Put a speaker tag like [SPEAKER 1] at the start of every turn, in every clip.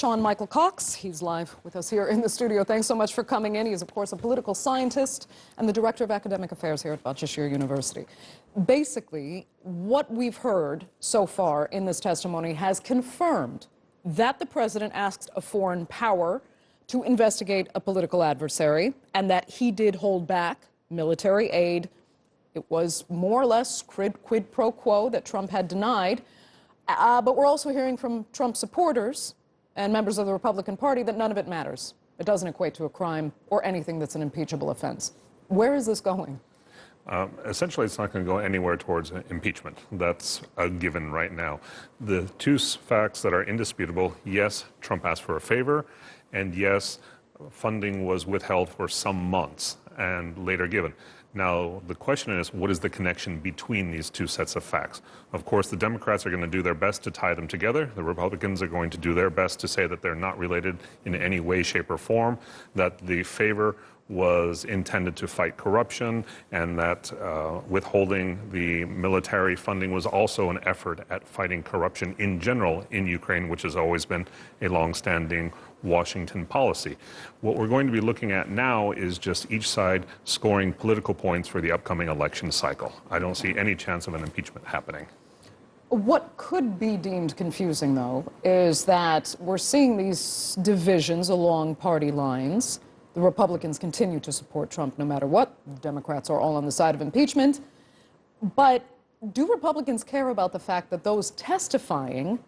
[SPEAKER 1] Sean Michael Cox, he's live with us here in the studio. Thanks so much for coming in. He's, of course, a political scientist and the Director of Academic Affairs here at Bahcesehir University. Basically, what we've heard so far in this testimony has confirmed that the president asked a foreign power to investigate a political adversary and that he did hold back military aid. It was more or less quid pro quo that Trump had denied. But we're also hearing from Trump supporters and members of the Republican Party that none of it matters. It doesn't equate to a crime or anything that's an impeachable offense. Where is this going?
[SPEAKER 2] Essentially, it's not going to go anywhere towards impeachment. That's a given right now. The two facts that are indisputable: yes, Trump asked for a favor, and yes, funding was withheld for some months and later given. Now, the question is, what is the connection between these two sets of facts? Of course, the Democrats are going to do their best to tie them together. The Republicans are going to do their best to say that they're not related in any way, shape, or form, that the favor was intended to fight corruption, and that withholding the military funding was also an effort at fighting corruption in general in Ukraine, which has always been a long-standing Washington policy. What we're going to be looking at now is just each side scoring political points for the upcoming election cycle. I don't see any chance of an impeachment happening.
[SPEAKER 1] What could be deemed confusing, though, is that we're seeing these divisions along party lines. The Republicans continue to support Trump no matter what. The Democrats are all on the side of impeachment. But do Republicans care about the fact that those testifying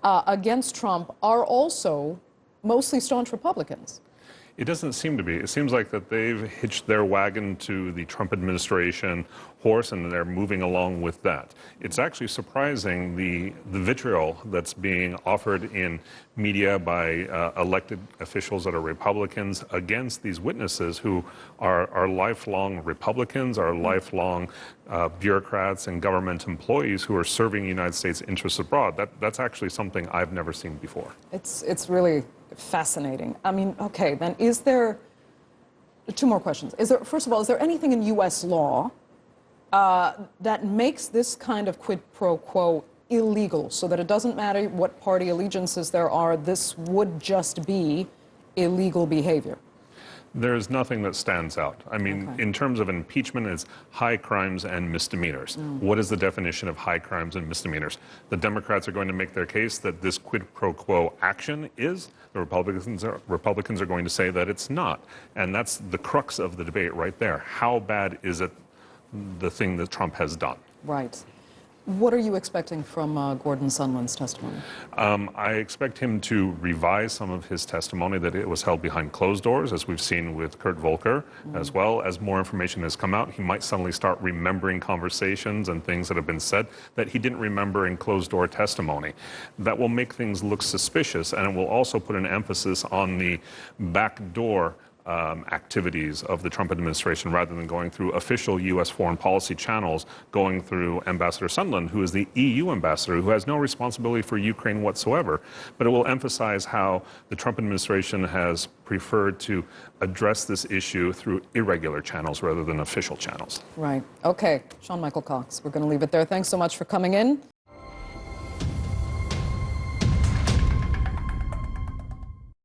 [SPEAKER 1] against Trump are also mostly staunch Republicans?
[SPEAKER 2] It doesn't seem to be. It seems like that they've hitched their wagon to the Trump administration horse, and they're moving along with that. It's actually surprising the vitriol that's being offered in media by elected officials that are Republicans against these witnesses who are lifelong Republicans, are lifelong bureaucrats and government employees who are serving United States interests abroad. That's actually something I've never seen before.
[SPEAKER 1] It's really fascinating. I mean, okay, then is there, two more questions. First of all, is there anything in U.S. law that makes this kind of quid pro quo illegal, so that it doesn't matter what party allegiances there are, this would just be illegal behavior?
[SPEAKER 2] There's nothing that stands out. I mean, in terms of impeachment, it's high crimes and misdemeanors. What is the definition of high crimes and misdemeanors? The Democrats are going to make their case that this quid pro quo action is. The Republicans are going to say that it's not. And that's the crux of the debate right there. How bad is it, the thing that Trump has done?
[SPEAKER 1] Right. What are you expecting from Gordon Sondland's testimony?
[SPEAKER 2] I expect him to revise some of his testimony, that it was held behind closed doors, as we've seen with Kurt Volker, as well. As more information has come out, he might suddenly start remembering conversations and things that have been said that he didn't remember in closed-door testimony. That will make things look suspicious, and it will also put an emphasis on the backdoor activities of the Trump administration, rather than going through official U.S. foreign policy channels, going through Ambassador Sondland, who is the EU ambassador, who has no responsibility for Ukraine whatsoever. But it will emphasize how the Trump administration has preferred to address this issue through irregular channels rather than official channels.
[SPEAKER 1] Right. Okay. Sean Michael Cox, we're going to leave it there. Thanks so much for coming in.